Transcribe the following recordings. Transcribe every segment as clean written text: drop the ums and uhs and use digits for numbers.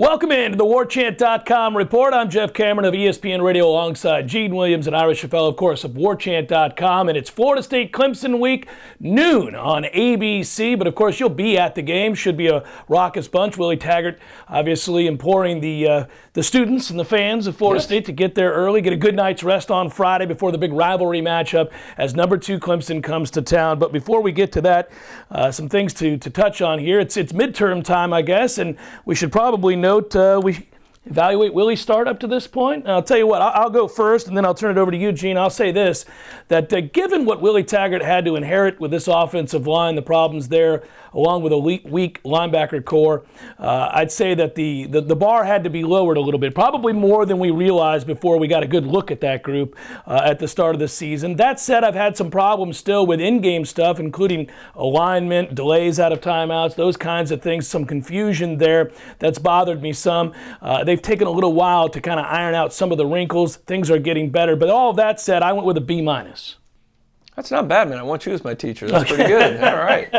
Welcome in to the Warchant.com report. I'm Jeff Cameron of ESPN Radio alongside Gene Williams and Ira Schoffel, of course, of Warchant.com. And it's Florida State Clemson week, noon on ABC. But, of course, you'll be at the game. Should be a raucous bunch. Willie Taggart obviously imploring the students and the fans of Florida State to get there early, get a good night's rest on Friday before the big rivalry matchup as number 2 Clemson comes to town. But before we get to that, some things to touch on here. It's midterm time, I guess, and we should probably note we evaluate Willie's start up to this point. And I'll tell you what, I'll go first, and then I'll turn it over to you, Gene. I'll say this, that given what Willie Taggart had to inherit with this offensive line, the problems there, along with a weak linebacker core, I'd say that the bar had to be lowered a little bit, probably more than we realized before we got a good look at that group at the start of the season. That said, I've had some problems still with in-game stuff, including alignment, delays out of timeouts, those kinds of things, some confusion there that's bothered me some. They've taken a little while to kind of iron out some of the wrinkles. Things are getting better. But all of that said, I went with a B-. That's not bad, man. I want you as my teacher. That's pretty good. All right.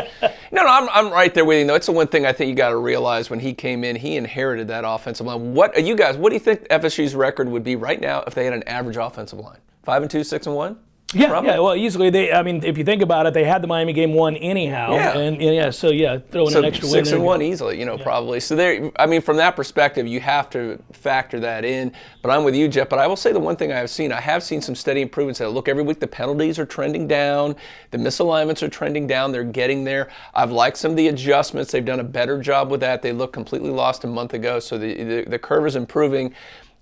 No, I'm right there with you, though. It's the one thing I think you got to realize when he came in, he inherited that offensive line. What do you think FSU's record would be right now if they had an average offensive line? 5-2, 6-1? Yeah, well, easally if you think about it, they had the Miami game won anyhow, and throw in an extra win. 6-1 easily, probably. So from that perspective, you have to factor that in. But I'm with you, Jeff. But I will say the one thing I have seen some steady improvements. Look, every week the penalties are trending down, the misalignments are trending down. They're getting there. I've liked some of the adjustments. They've done a better job with that. They looked completely lost a month ago, so the curve is improving.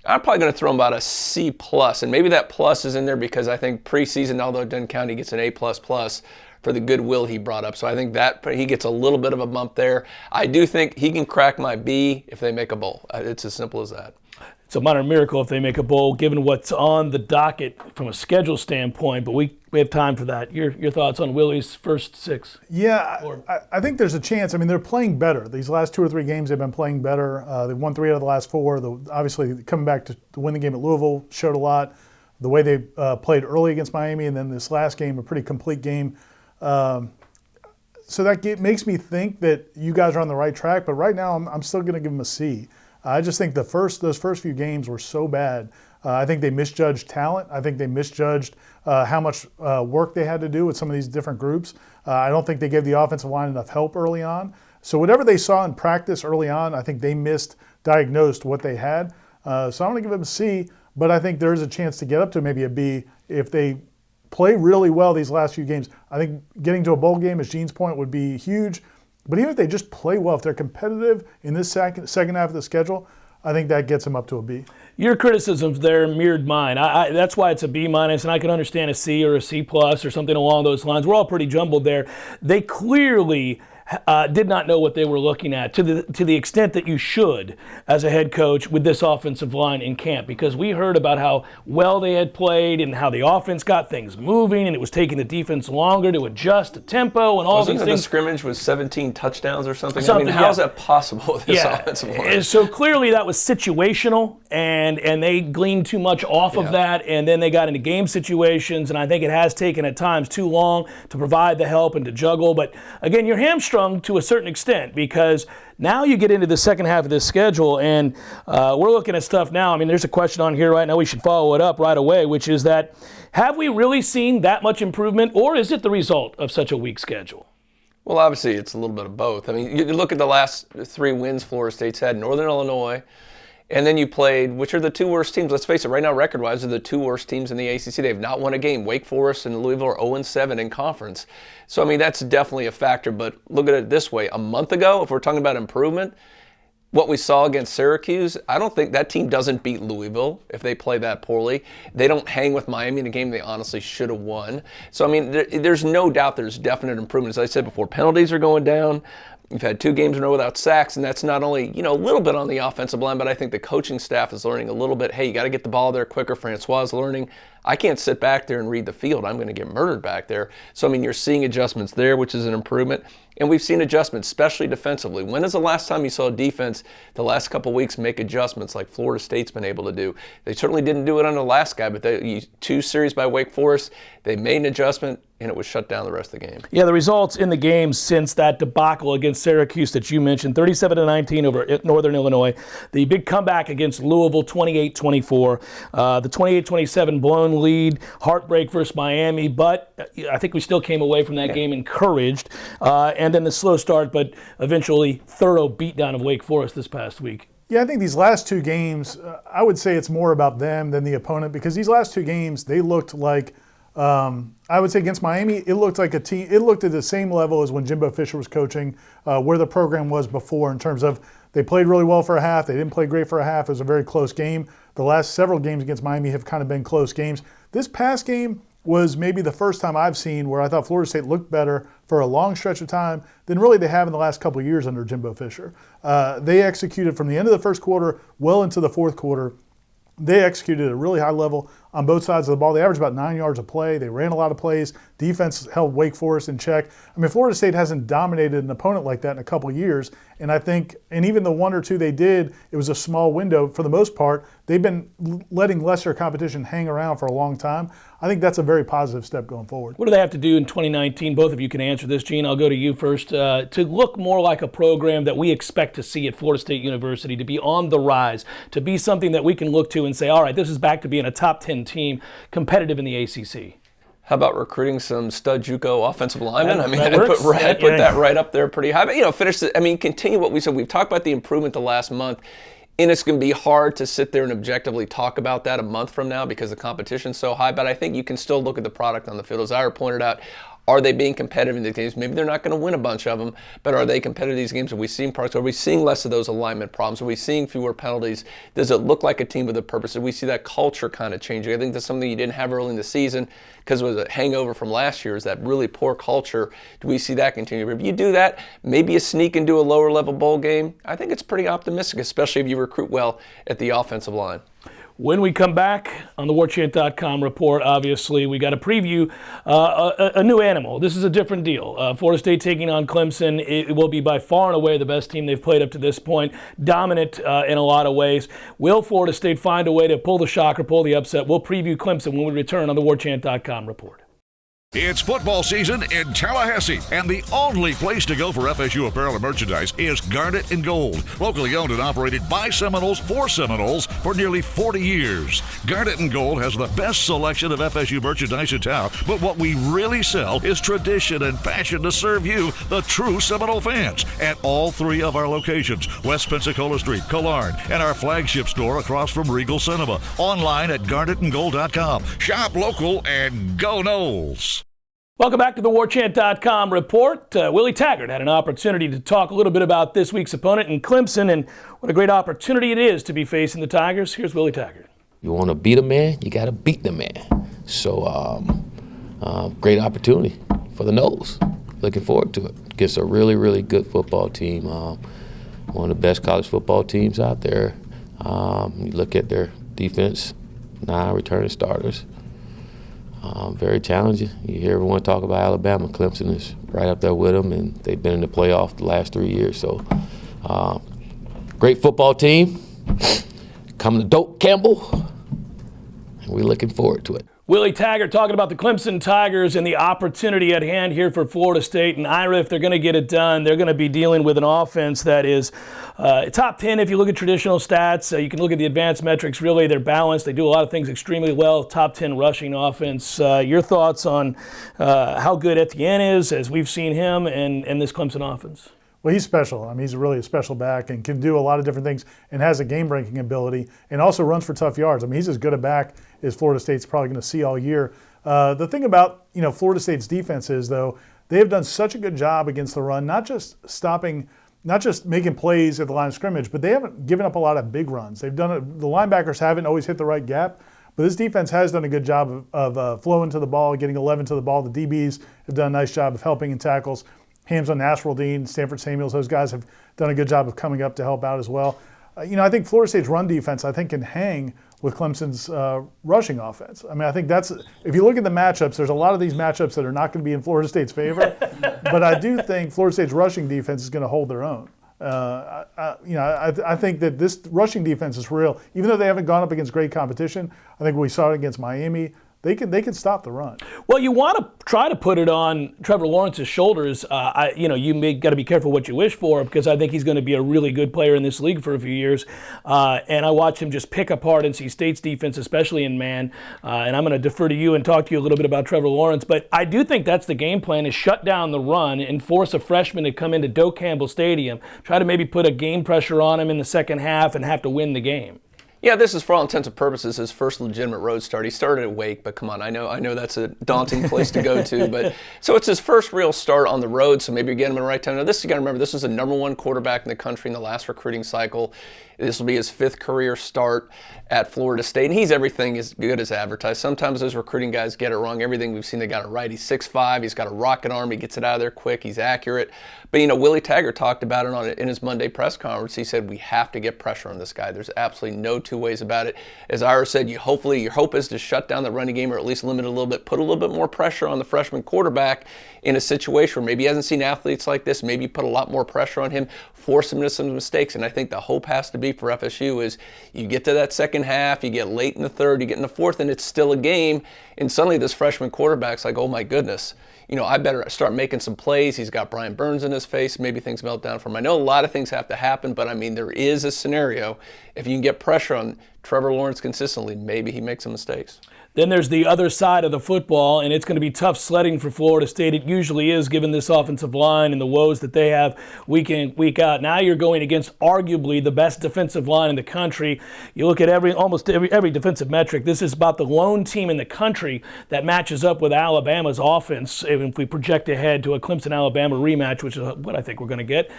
I'm probably going to throw him about a C+, and maybe that plus is in there because I think preseason, although it doesn't count, he gets an A++ for the goodwill he brought up. So I think that he gets a little bit of a bump there. I do think he can crack my B if they make a bowl. It's as simple as that. It's a minor miracle if they make a bowl, given what's on the docket from a schedule standpoint, but we have time for that. Your thoughts on Willie's first 6? Yeah, I think there's a chance. They're playing better. These last 2 or 3 games, they've been playing better. They've won 3 out of the last 4. Obviously, coming back to win the game at Louisville showed a lot. The way they played early against Miami, and then this last game, a pretty complete game. So that makes me think that you guys are on the right track, but right now I'm still going to give them a C. I just think those first few games were so bad. I think they misjudged talent. I think they misjudged how much work they had to do with some of these different groups. I don't think they gave the offensive line enough help early on. So whatever they saw in practice early on, I think they misdiagnosed what they had. So I'm going to give them a C, but I think there's a chance to get up to maybe a B if they play really well these last few games. I think getting to a bowl game, as Gene's point, would be huge. But even if they just play well, if they're competitive in this second half of the schedule, I think that gets them up to a B. Your criticisms there mirrored mine. That's why it's a B-, and I can understand a C or a C+ or something along those lines. We're all pretty jumbled there. They clearly did not know what they were looking at to the extent that you should as a head coach with this offensive line in camp, because we heard about how well they had played and how the offense got things moving, and it was taking the defense longer to adjust to tempo and all these things. The scrimmage was 17 touchdowns or something? How is that possible with this offensive line? So clearly that was situational, and they gleaned too much off of that, and then they got into game situations, and I think it has taken at times too long to provide the help and to juggle. But again, you're hamstrung to a certain extent, because now you get into the second half of this schedule, and we're looking at stuff now. There's a question on here right now. We should follow it up right away, which is that have we really seen that much improvement, or is it the result of such a weak schedule? Well, obviously, it's a little bit of both. You look at the last 3 wins Florida State's had: Northern Illinois, and then you played, which are the 2 worst teams. Let's face it, right now, record-wise, they're the 2 worst teams in the ACC. They've not won a game. Wake Forest and Louisville are 0-7 in conference. So, that's definitely a factor. But look at it this way. A month ago, if we're talking about improvement, what we saw against Syracuse, I don't think that team doesn't beat Louisville if they play that poorly. They don't hang with Miami in a game they honestly should have won. So, there's no doubt there's definite improvement. As I said before, penalties are going down. You've had 2 games in a row without sacks, and that's not only, a little bit on the offensive line, but I think the coaching staff is learning a little bit. Hey, you got to get the ball there quicker. Francois is learning. I can't sit back there and read the field. I'm going to get murdered back there. So, you're seeing adjustments there, which is an improvement. And we've seen adjustments, especially defensively. When is the last time you saw a defense the last couple weeks make adjustments like Florida State's been able to do? They certainly didn't do it on the last guy, but 2 series by Wake Forest, they made an adjustment. and it was shut down the rest of the game. Yeah, the results in the game since that debacle against Syracuse that you mentioned, 37-19 over Northern Illinois. The big comeback against Louisville, 28-24. The 28-27 blown lead, heartbreak versus Miami, but I think we still came away from that game encouraged. And then the slow start, but eventually thorough beatdown of Wake Forest this past week. Yeah, I think these last two games, I would say it's more about them than the opponent, because these last two games, they looked like, I would say against Miami, it looked like a team. It looked at the same level as when Jimbo Fisher was coaching, where the program was before in terms of they played really well for a half. They didn't play great for a half. It was a very close game. The last several games against Miami have kind of been close games. This past game was maybe the first time I've seen where I thought Florida State looked better for a long stretch of time than really they have in the last couple of years under Jimbo Fisher. They executed from the end of the first quarter well into the fourth quarter. They executed at a really high level on both sides of the ball. They averaged about 9 yards a play. They ran a lot of plays. Defense held Wake Forest in check. I mean, Florida State hasn't dominated an opponent like that in a couple of years. And I think, and even the one or two they did, it was a small window. For the most part, they've been letting lesser competition hang around for a long time. I think that's a very positive step going forward. What do they have to do in 2019? Both of you can answer this. Gene, I'll go to you first. To look more like a program that we expect to see at Florida State University, to be on the rise, to be something that we can look to and say, all right, this is back to being a top 10 team, competitive in the ACC. How about recruiting some stud JUCO offensive linemen? I mean, that I works. put that right up there pretty high. But, continue what we said. We've talked about the improvement the last month, and it's going to be hard to sit there and objectively talk about that a month from now because the competition's so high. But I think you can still look at the product on the field. As Ira pointed out, are they being competitive in these games? Maybe they're not going to win a bunch of them, but are they competitive in these games? Are we seeing products? Are we seeing less of those alignment problems? Are we seeing fewer penalties? Does it look like a team with a purpose? Do we see that culture kind of changing? I think that's something you didn't have early in the season because it was a hangover from last year, is that really poor culture. Do we see that continue? If you do that, maybe you sneak into a lower level bowl game. I think it's pretty optimistic, especially if you recruit well at the offensive line. When we come back on the Warchant.com report, obviously, we got to preview a new animal. This is a different deal. Florida State taking on Clemson. It will be by far and away the best team they've played up to this point. Dominant in a lot of ways. Will Florida State find a way to pull the shocker, pull the upset? We'll preview Clemson when we return on the Warchant.com report. It's football season in Tallahassee, and the only place to go for FSU apparel and merchandise is Garnet and Gold. Locally owned and operated by Seminoles for Seminoles for nearly 40 years. Garnet and Gold has the best selection of FSU merchandise in town, but what we really sell is tradition and passion to serve you, the true Seminole fans, at all three of our locations, West Pensacola Street, Killarn, and our flagship store across from Regal Cinema. Online at garnetandgold.com. Shop local and go Noles. Welcome back to the Warchant.com report. Willie Taggart had an opportunity to talk a little bit about this week's opponent in Clemson and what a great opportunity it is to be facing the Tigers. Here's Willie Taggart. You want to beat a man, you got to beat the man. So great opportunity for the Noles. Looking forward to it. Against a really, really good football team. One of the best college football teams out there. You look at their defense, 9 returning starters. Very challenging. You hear everyone talk about Alabama. Clemson is right up there with them, and they've been in the playoff the last 3 years. So, great football team. Coming to Doak Campbell, and we're looking forward to it. Willie Taggart talking about the Clemson Tigers and the opportunity at hand here for Florida State. And Ira, if they're going to get it done, they're going to be dealing with an offense that is top 10 if you look at traditional stats. You can look at the advanced metrics. Really, they're balanced. They do a lot of things extremely well. Top 10 rushing offense. Your thoughts on how good Etienne is, as we've seen him, and this Clemson offense? Well, he's special. I mean, he's really a special back and can do a lot of different things and has a game-breaking ability and also runs for tough yards. I mean, he's as good a back as Florida State's probably going to see all year. The thing about, Florida State's defense is, though, they have done such a good job against the run, not just making plays at the line of scrimmage, but they haven't given up a lot of big runs. They've done it. The linebackers haven't always hit the right gap, but this defense has done a good job of flowing to the ball, getting 11 to the ball. The DBs have done a nice job of helping in tackles. Hamza Nasruddin, Stanford Samuels, those guys have done a good job of coming up to help out as well. I think Florida State's run defense, can hang with Clemson's rushing offense. I mean, I think that's, if you look at the matchups, there's a lot of these matchups that are not going to be in Florida State's favor, but I do think Florida State's rushing defense is going to hold their own. I think that this rushing defense is real. Even though they haven't gone up against great competition, I think we saw it against Miami. they can stop the run. Well, you want to try to put it on Trevor Lawrence's shoulders. You got to be careful what you wish for, because I think he's going to be a really good player in this league for a few years. And I watched him just pick apart NC State's defense, especially in man. And I'm going to defer to you and talk to you a little bit about Trevor Lawrence. But I do think that's the game plan, is shut down the run and force a freshman to come into Doe Campbell Stadium, try to maybe put a game pressure on him in the second half and have to win the game. Yeah, this is for all intents and purposes his first legitimate road start. He started at Wake, but come on, I know that's a daunting place to go to. But so it's his first real start on the road, so maybe you're getting him in the right time. Now, this you got to remember, this was the #1 quarterback in the country in the last recruiting cycle. This will be his 5th career start at Florida State, and he's everything as good as advertised. Sometimes those recruiting guys get it wrong. Everything we've seen, they got it right. He's 6'5", he's got a rocket arm, he gets it out of there quick, he's accurate. But Willie Taggart talked about it in his Monday press conference. He said, we have to get pressure on this guy. There's absolutely no two ways about it. As Ira said, your hope is to shut down the running game, or at least limit it a little bit, put a little bit more pressure on the freshman quarterback in a situation where maybe he hasn't seen athletes like this. Maybe put a lot more pressure on him, force him into some mistakes. And I think the hope has to be for FSU is you get to that second half, you get late in the third, you get in the fourth, and it's still a game. And suddenly this freshman quarterback's like, oh my goodness, I better start making some plays. He's got Brian Burns in his face. Maybe things melt down for him. I know a lot of things have to happen, but there is a scenario. If you can get pressure on Trevor Lawrence consistently, maybe he makes some mistakes. Then there's the other side of the football, and it's going to be tough sledding for Florida State. It usually is, given this offensive line and the woes that they have week in, week out. Now you're going against arguably the best defensive line in the country. You look at almost every defensive metric. This is about the lone team in the country that matches up with Alabama's offense. If we project ahead to a Clemson-Alabama rematch, which is what I think we're going to get.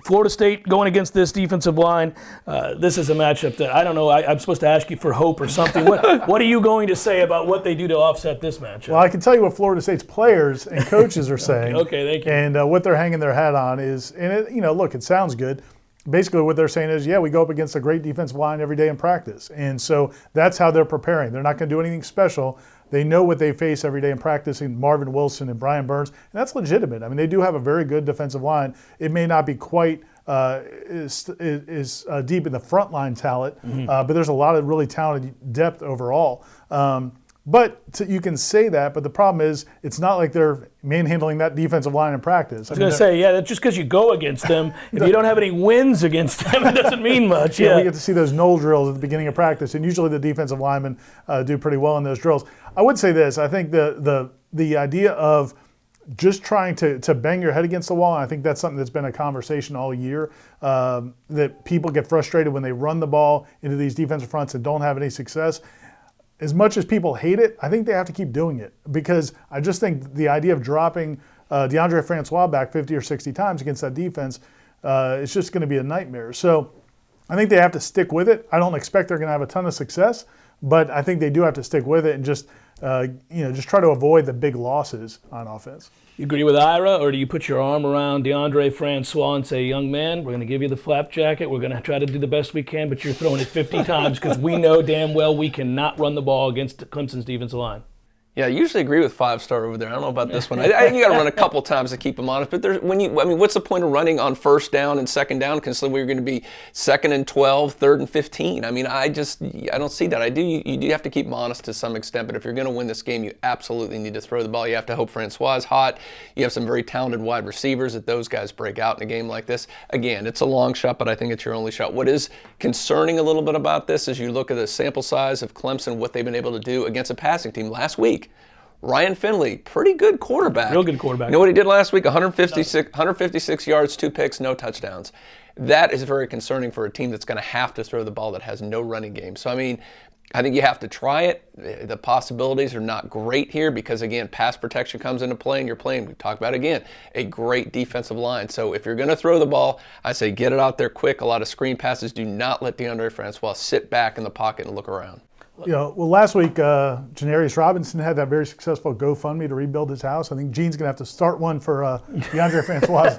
Florida State going against this defensive line. This is a matchup that I don't know. I'm supposed to ask you for hope or something. What are you going to say about what they do to offset this matchup? Well, I can tell you what Florida State's players and coaches are saying. Okay, thank you. And what they're hanging their hat on is, look, it sounds good. Basically what they're saying is, we go up against a great defensive line every day in practice. And so that's how they're preparing. They're not going to do anything special. They know what they face every day in practice in Marvin Wilson and Brian Burns. And that's legitimate. They do have a very good defensive line. It may not be quite is deep in the frontline talent, but there's a lot of really talented depth overall. You can say that, but the problem is it's not like they're manhandling that defensive line in practice. I was going to say, that's just because you go against them. If you don't have any wins against them, it doesn't mean much. Yeah, we get to see those knoll drills at the beginning of practice, and usually the defensive linemen do pretty well in those drills. I would say this. I think the idea of just trying to bang your head against the wall, and I think that's something that's been a conversation all year, that people get frustrated when they run the ball into these defensive fronts and don't have any success. As much as people hate it, I think they have to keep doing it, because I just think the idea of dropping DeAndre Francois back 50 or 60 times against that defense is just going to be a nightmare. So I think they have to stick with it. I don't expect they're going to have a ton of success, but I think they do have to stick with it and just try to avoid the big losses on offense. You agree with Ira, or do you put your arm around DeAndre Francois and say, young man, we're going to give you the flap jacket, we're going to try to do the best we can, but you're throwing it 50 times because we know damn well we cannot run the ball against Clemson's defensive line? Yeah, I usually agree with 5-star over there. I don't know about this one. I think you got to run a couple times to keep them honest. But what's the point of running on first down and second down, considering we're going to be 2nd and 12, 3rd and 15? I don't see that. You do have to keep them honest to some extent. But if you're going to win this game, you absolutely need to throw the ball. You have to hope Francois is hot. You have some very talented wide receivers that those guys break out in a game like this. Again, it's a long shot, but I think it's your only shot. What is concerning a little bit about this is you look at the sample size of Clemson, what they've been able to do against a passing team last week. Ryan Finley, pretty good quarterback. Real good quarterback. You know what he did last week? 156 yards, 2 picks, no touchdowns. That is very concerning for a team that's going to have to throw the ball that has no running game. So, I think you have to try it. The possibilities are not great here because, again, pass protection comes into play and you're playing, we talked about again, a great defensive line. So if you're going to throw the ball, I say get it out there quick. A lot of screen passes. Do not let DeAndre Francois sit back in the pocket and look around. Last week, Janarius Robinson had that very successful GoFundMe to rebuild his house. I think Gene's going to have to start one for DeAndre Francois'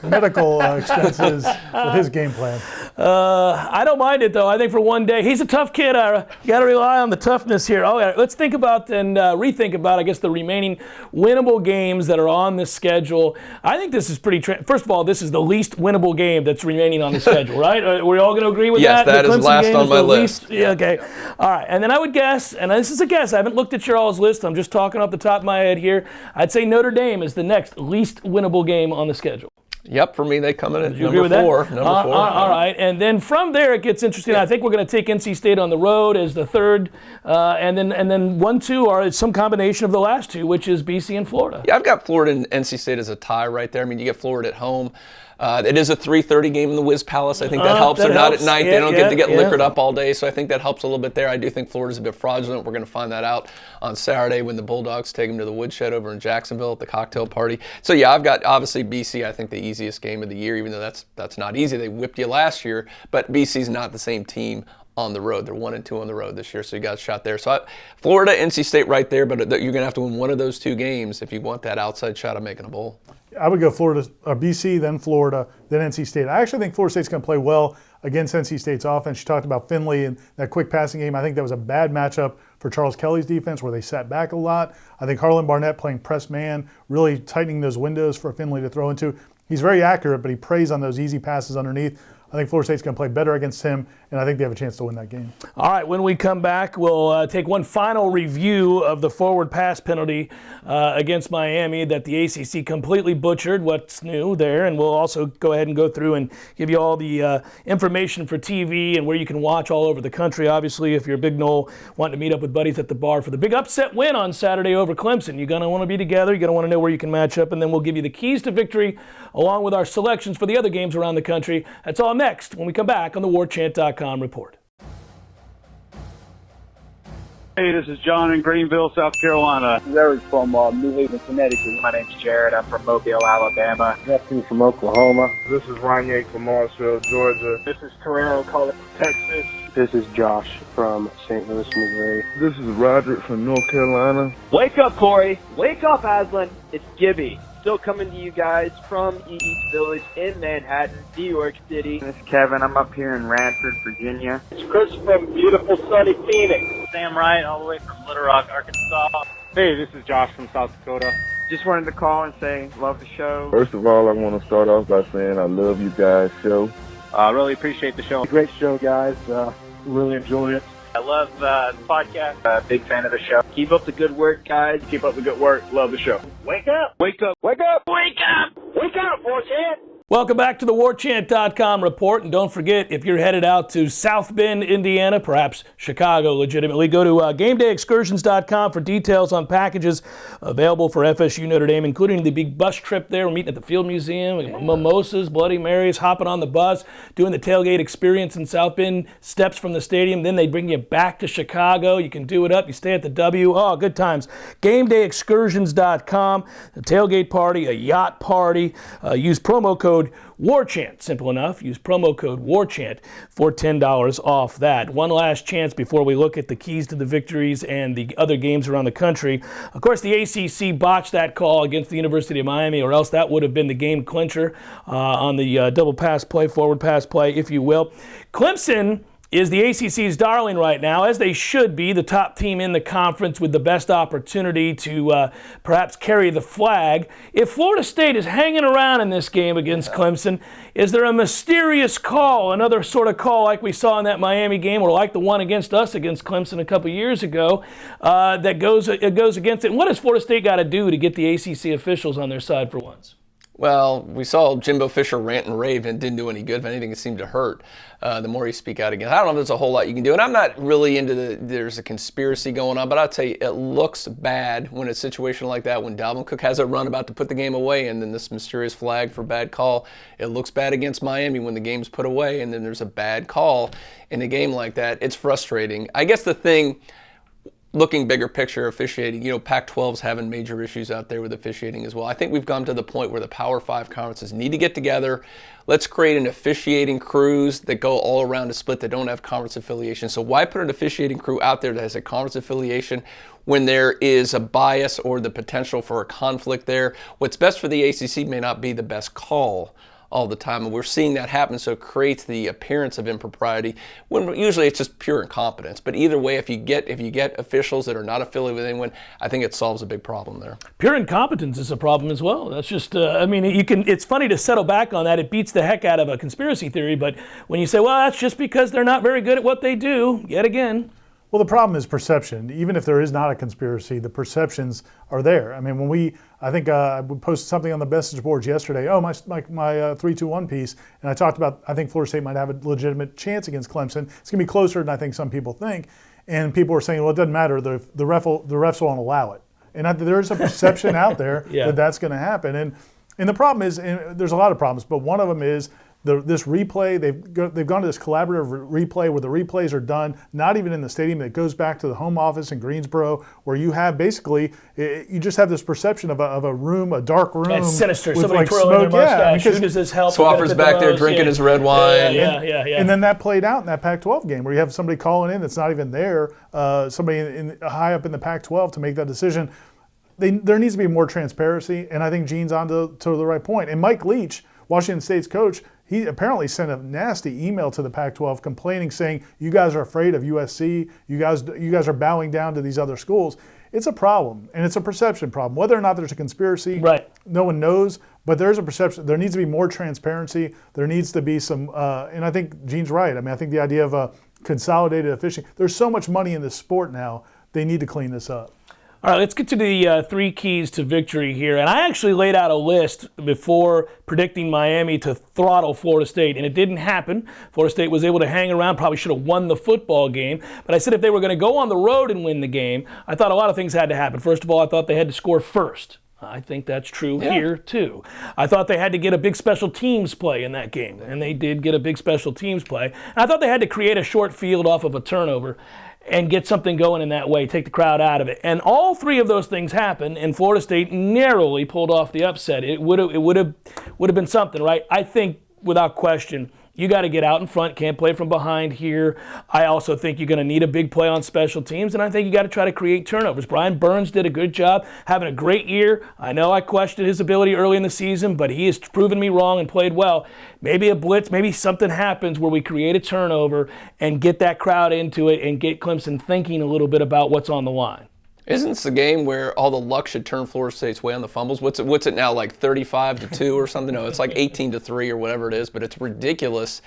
medical expenses with his game plan. I don't mind it, though. I think for one day, he's a tough kid, Ira. You got to rely on the toughness here. Let's think about and rethink about, I guess, the remaining winnable games that are on this schedule. I think this is pretty first of all, this is the least winnable game that's remaining on the schedule, right? Are we all going to agree with that? Yes, that is last on my list. Yeah, okay. All right. And then I would guess, and this is a guess, I haven't looked at your all's list, I'm just talking off the top of my head here, I'd say Notre Dame is the next least winnable game on the schedule. Yep, for me, they come in at Agree with number four. that? All right, and then from there it gets interesting. I think we're going to take NC State on the road as the third, and then 1, 2 are some combination of the last two, which is BC and Florida. Yeah, I've got Florida and NC State as a tie right there. I mean, you get Florida at home. It is a 3:30 game in the Wiz Palace. I think that helps. They're not at night. They don't get to get liquored up all day, so I think that helps a little bit there. I do think Florida's a bit fraudulent. We're going to find that out on Saturday when the Bulldogs take them to the Woodshed over in Jacksonville at the cocktail party. So, yeah, I've got, obviously, BC, I think, the easiest game of the year, even though that's not easy. They whipped you last year, but BC's not the same team on the road. They're 1 and 2 on the road this year, so you got a shot there. So Florida, NC State right there, but you're going to have to win one of those two games if you want that outside shot of making a bowl. I would go Florida, BC, then Florida, then NC State. I actually think Florida State's going to play well against NC State's offense. She talked about Finley and that quick passing game. I think that was a bad matchup for Charles Kelly's defense where they sat back a lot. I think Harlan Barnett playing press man, really tightening those windows for Finley to throw into. He's very accurate, but he preys on those easy passes underneath. I think Florida State's going to play better against him, and I think they have a chance to win that game. All right, when we come back, we'll take one final review of the forward pass penalty against Miami that the ACC completely butchered. What's new there? And we'll also go ahead and go through and give you all the information for TV and where you can watch all over the country. Obviously, if you're a Big Noel wanting to meet up with buddies at the bar for the big upset win on Saturday over Clemson, you're going to want to be together. You're going to want to know where you can match up, and then we'll give you the keys to victory along with our selections for the other games around the country. That's all next when we come back on the Warchant.com report. Hey, this is John in Greenville, South Carolina. This is Eric from New Haven, Connecticut. My name's Jared. I'm from Mobile, Alabama. Justin from Oklahoma. This is Ryan from Marshville, Georgia. This is Terrell calling from Texas. This is Josh from St. Louis, Missouri. This is Roderick from North Carolina. Wake up, Corey. Wake up, Aslan. It's Gibby. Still coming to you guys from East Village in Manhattan, New York City. This is Kevin. I'm up here in Radford, Virginia. It's Chris from beautiful sunny Phoenix. Sam Wright, all the way from Little Rock, Arkansas. Hey, this is Josh from South Dakota. Just wanted to call and say love the show. First of all, I want to start off by saying I love you guys' show. I really appreciate the show. Great show, guys. Really enjoy it. I love the podcast. Big fan of the show. Keep up the good work, guys. Keep up the good work. Love the show. Wake up! Wake up! Wake up! Wake up! Wake up, Warchant! Welcome back to the Warchant.com report. And don't forget, if you're headed out to South Bend, Indiana, perhaps Chicago legitimately, go to GameDayExcursions.com for details on packages available for FSU Notre Dame, including the big bus trip there. We're meeting at the Field Museum, mimosas, Bloody Marys, hopping on the bus, doing the tailgate experience in South Bend, steps from the stadium. Then they bring you back to Chicago. You can do it up. You stay at the W. Oh, good times. GameDayExcursions.com, a tailgate party, a yacht party. Use promo code Warchant. Simple enough. Use promo code Warchant for $10 off that. One last chance before we look at the keys to the victories and the other games around the country. Of course, the ACC botched that call against the University of Miami, or else that would have been the game clincher on the double pass play, forward pass play, if you will. Clemson is the ACC's darling right now, as they should be, the top team in the conference with the best opportunity to perhaps carry the flag. If Florida State is hanging around in this game against Clemson, is there a mysterious call, another sort of call like we saw in that Miami game, or like the one against us against Clemson a couple years ago, that goes against it? And what has Florida State got to do to get the ACC officials on their side for once? Well, we saw Jimbo Fisher rant and rave, and it didn't do any good. If anything, it seemed to hurt the more you speak out again. I don't know if there's a whole lot you can do. And I'm not really into there's a conspiracy going on, but I'll tell you, it looks bad when it's a situation like that, when Dalvin Cook has a run about to put the game away, and then this mysterious flag for bad call. It looks bad against Miami when the game's put away, and then there's a bad call in a game like that. It's frustrating. I guess the thing, looking bigger picture, officiating, Pac-12's having major issues out there with officiating as well. I think we've come to the point where the Power 5 conferences need to get together. Let's create an officiating crews that go all around a split that don't have conference affiliation. So why put an officiating crew out there that has a conference affiliation when there is a bias or the potential for a conflict there? What's best for the ACC may not be the best call all the time, and we're seeing that happen, so it creates the appearance of impropriety when usually it's just pure incompetence. But either way, if you get officials that are not affiliated with anyone, I think it solves a big problem there. Pure incompetence is a problem as well. That's just, it's funny to settle back on that. It beats the heck out of a conspiracy theory, but when you say, well, that's just because they're not very good at what they do, yet again. Well, the problem is perception. Even if there is not a conspiracy, the perceptions are there. I mean, I think I posted something on the message boards yesterday. Oh, my 3-2-1 piece, and I talked about I think Florida State might have a legitimate chance against Clemson. It's going to be closer than I think some people think. And people were saying, well, it doesn't matter. The refs won't allow it. And there's a perception out there that that's going to happen. And the problem is, and there's a lot of problems, but one of them is this replay. They've gone to this collaborative replay where the replays are done not even in the stadium. It goes back to the home office in Greensboro, where you have basically you just have this perception of a room, a dark room. That's sinister. With Somebody like twirling smoke. their mustache. Yeah, Who does this help? Swaffer's back there drinking his red wine. Yeah. And then that played out in that Pac-12 game where you have somebody calling in that's not even there, somebody high up in the Pac-12 to make that decision. There needs to be more transparency, and I think Gene's on to the right point. And Mike Leach, Washington State's coach, he apparently sent a nasty email to the Pac-12 complaining, saying, you guys are afraid of USC, you guys are bowing down to these other schools. It's a problem, and it's a perception problem. Whether or not there's a conspiracy, no one knows, but there's a perception. There needs to be more transparency. There needs to be some, and I think Gene's right. I mean, I think the idea of a consolidated officiating, there's so much money in this sport now, they need to clean this up. All right, let's get to the 3 keys to victory here. And I actually laid out a list before predicting Miami to throttle Florida State, and it didn't happen. Florida State was able to hang around, probably should have won the football game. But I said if they were going to go on the road and win the game, I thought a lot of things had to happen. First of all, I thought they had to score first. I think that's true here, too. I thought they had to get a big special teams play in that game, and they did get a big special teams play. And I thought they had to create a short field off of a turnover and get something going in that way, take the crowd out of it. And all 3 of those things happened, and Florida State narrowly pulled off the upset. It would have been something, right? I think, without question, you got to get out in front, can't play from behind here. I also think you're going to need a big play on special teams, and I think you got to try to create turnovers. Brian Burns did a good job, having a great year. I know I questioned his ability early in the season, but he has proven me wrong and played well. Maybe a blitz, maybe something happens where we create a turnover and get that crowd into it and get Clemson thinking a little bit about what's on the line. Isn't this the game where all the luck should turn Florida State's way on the fumbles? What's it now, like 35-2 or something? No, it's like 18-3 or whatever it is, but it's ridiculous.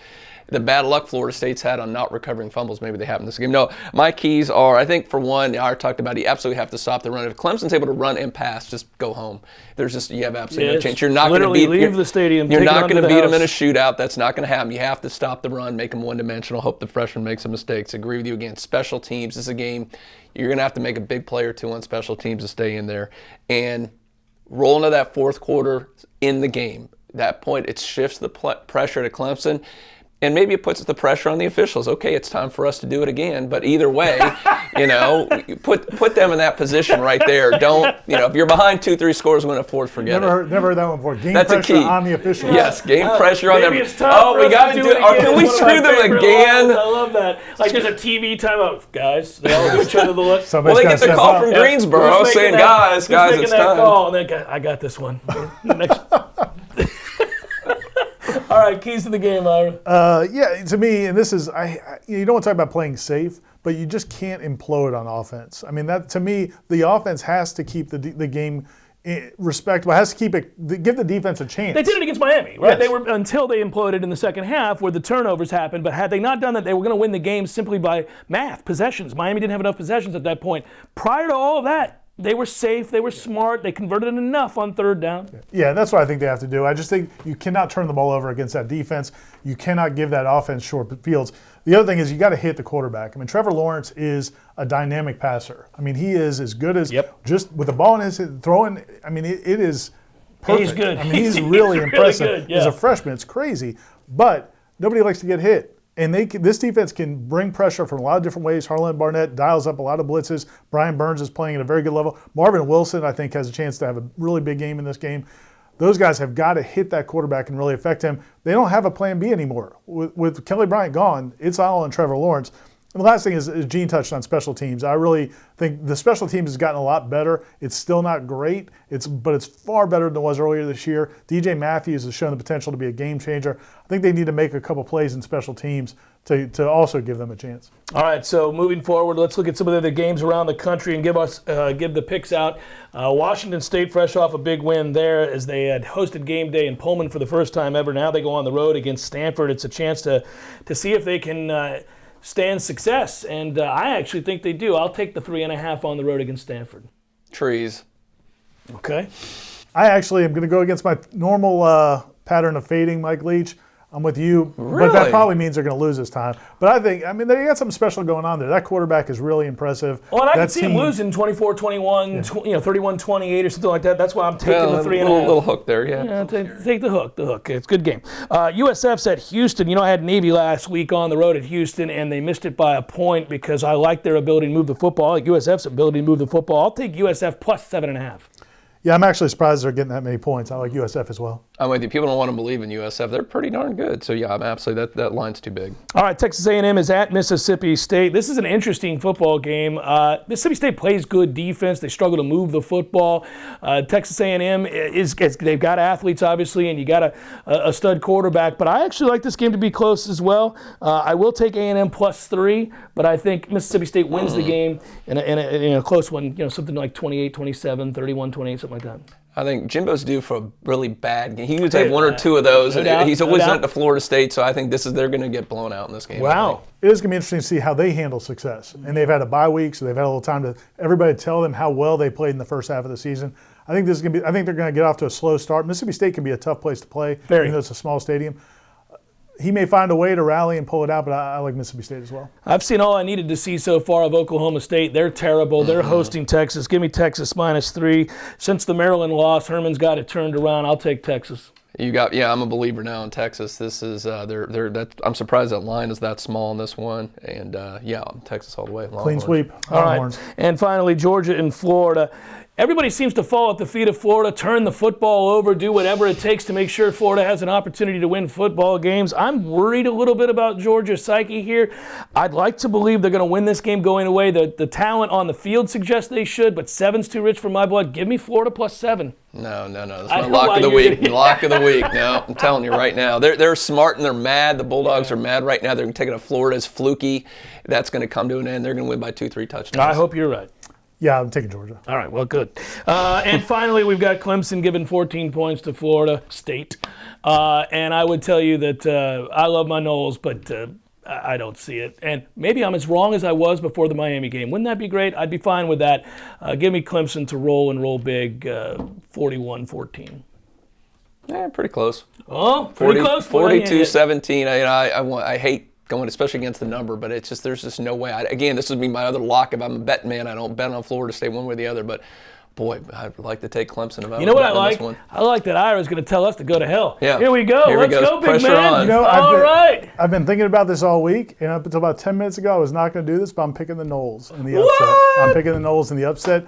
The bad luck Florida State's had on not recovering fumbles, maybe they have in this game. No, my keys are, I think for one, I talked about, you absolutely have to stop the run. If Clemson's able to run and pass, just go home. You have absolutely no chance. You're not going to leave the stadium. You're not going to beat them in a shootout. That's not going to happen. You have to stop the run, make them one-dimensional, hope the freshman makes some mistakes. Agree with you again. Special teams is a game. You're going to have to make a big play or 2 on special teams to stay in there. And roll into that 4th quarter in the game. That point, it shifts the pressure to Clemson. And maybe it puts the pressure on the officials. Okay, it's time for us to do it again. But either way, put them in that position right there. Don't, if you're behind 2-3 scores, win a 4th, forget it. Never heard that one before. Game That's pressure a key. on the officials. Yes, game pressure on them. It's time we got to do it. Can we screw them again? I love that. Like there's a TV timeout, guys. They all give each other the look. Well, they get the call from Greensboro saying, guys, it's time. Call? And then I got this one. Next. All right, keys to the game, Ira. To me, and this is, you don't want to talk about playing safe, but you just can't implode on offense. I mean, that to me, the offense has to keep the game respectable. Has to give the defense a chance. They did it against Miami, right? Yes. They were until they imploded in the second half, where the turnovers happened. But had they not done that, they were going to win the game simply by math, possessions. Miami didn't have enough possessions at that point. Prior to all of that, they were safe, they were smart, they converted enough on 3rd down. Yeah, that's what I think they have to do. I just think you cannot turn the ball over against that defense. You cannot give that offense short fields. The other thing is you got to hit the quarterback. I mean, Trevor Lawrence is a dynamic passer. I mean, he is as good as just with the ball in his head, throwing. I mean, it is perfect. He's good. I mean, he's really impressive. Really good, As a freshman, it's crazy. But nobody likes to get hit. And this defense can bring pressure from a lot of different ways. Harlan Barnett dials up a lot of blitzes. Brian Burns is playing at a very good level. Marvin Wilson, I think, has a chance to have a really big game in this game. Those guys have got to hit that quarterback and really affect him. They don't have a plan B anymore. With Kelly Bryant gone, it's all on Trevor Lawrence. And the last thing is Gene touched on special teams. I really think the special teams has gotten a lot better. It's still not great, but it's far better than it was earlier this year. DJ Matthews has shown the potential to be a game changer. I think they need to make a couple plays in special teams to also give them a chance. All right, so moving forward, let's look at some of the other games around the country and give the picks out. Washington State, fresh off a big win there as they had hosted game day in Pullman for the first time ever. Now they go on the road against Stanford. It's a chance to see if they can stand success, and I actually think they do. I'll take the 3.5 on the road against Stanford. Trees. Okay. I actually am going to go against my normal pattern of fading Mike Leach. I'm with you, Really? but that probably means they're going to lose this time. But I think, they got something special going on there. That quarterback is really impressive. Well, and I can That see him team- losing 24-21, 31-28 or something like that. That's why I'm taking the 3.5. Little hook there, yeah. Yeah, take the hook. It's a good game. USF's at Houston. I had Navy last week on the road at Houston, and they missed it by a point because I like their ability to move the football. I like USF's ability to move the football. I'll take USF plus 7.5. Yeah, I'm actually surprised they're getting that many points. I like USF as well. I'm with you. People don't want to believe in USF. They're pretty darn good. So, yeah, I'm absolutely, that line's too big. All right, Texas A&M is at Mississippi State. This is an interesting football game. Mississippi State plays good defense. They struggle to move the football. Texas A&M they've got athletes, obviously, and you got a stud quarterback. But I actually like this game to be close as well. I will take A&M plus 3, but I think Mississippi State wins the game in a close one, something like 28-27, 31-28, something like that. I think Jimbo's due for a really bad game. He needs to have one or two of those. He's always done it to Florida State, so I think they're going to get blown out in this game. Wow. It is going to be interesting to see how they handle success. And they've had a bye week, so they've had a little time to everybody tell them how well they played in the first half of the season. I think they're going to get off to a slow start. Mississippi State can be a tough place to play, even though it's a small stadium. He may find a way to rally and pull it out, but I like Mississippi State as well. I've seen all I needed to see so far of Oklahoma State. They're terrible. They're hosting Texas. Give me Texas minus 3. Since the Maryland loss, Herman's got it turned around. I'll take Texas. I'm a believer now in Texas. This is I'm surprised that line is that small in this one, and I'm Texas all the way. Clean sweep. All right, and finally Georgia and Florida. Everybody seems to fall at the feet of Florida, turn the football over, do whatever it takes to make sure Florida has an opportunity to win football games. I'm worried a little bit about Georgia's psyche here. I'd like to believe they're going to win this game going away. The talent on the field suggests they should, but 7's too rich for my blood. Give me Florida plus 7. No. That's my lock of the week. Lock of the week. No, I'm telling you right now. They're smart and they're mad. The Bulldogs are mad right now. They're taking a Florida's fluky. That's going to come to an end. They're going to win by 2-3 touchdowns. I hope you're right. Yeah, I'm taking Georgia. All right, well, good. And finally, we've got Clemson giving 14 points to Florida State. And I would tell you that I love my Noles, but I don't see it. And maybe I'm as wrong as I was before the Miami game. Wouldn't that be great? I'd be fine with that. Give me Clemson to roll and roll big, 41-14. Yeah, pretty close. Oh, pretty close. 42-17. I hate going, especially against the number, but it's just there's just no way. Again, this would be my other lock. If I'm a betting man, I don't bet on Florida State one way or the other. But boy, I'd like to take Clemson. You know what I like? I like that Ira's going to tell us to go to hell. Yeah. Here we go. Let's go, big man. On. I've been thinking about this all week, and up until about 10 minutes ago, I was not going to do this, but I'm picking the Noles in the upset. I'm picking the Noles in the upset.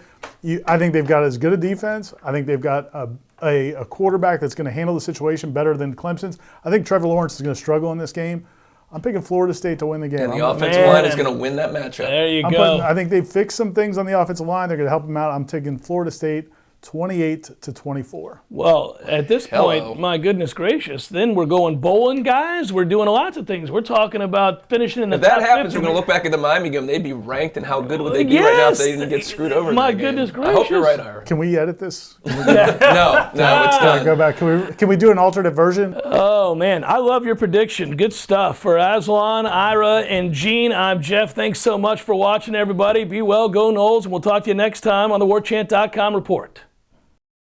I think they've got as good a defense. I think they've got a quarterback that's going to handle the situation better than Clemson's. I think Trevor Lawrence is going to struggle in this game. I'm picking Florida State to win the game. And the offensive line is going to win that matchup. There you go. I think they've fixed some things on the offensive line. They're going to help them out. I'm taking Florida State 28-24. Well, at this point, my goodness gracious, then we're going bowling, guys. We're doing lots of things. We're talking about finishing in the top 50. If that happens, we're going to look back at the Miami game. They'd be ranked, and how good would they be right now if they didn't get screwed over? My goodness gracious. I hope you're right, Ira. Can we edit this? No, it's done. Go back. Can we do an alternate version? Oh, man. I love your prediction. Good stuff. For Aslan, Ira, and Gene, I'm Jeff. Thanks so much for watching, everybody. Be well, go Noles, and we'll talk to you next time on the Warchant.com Report.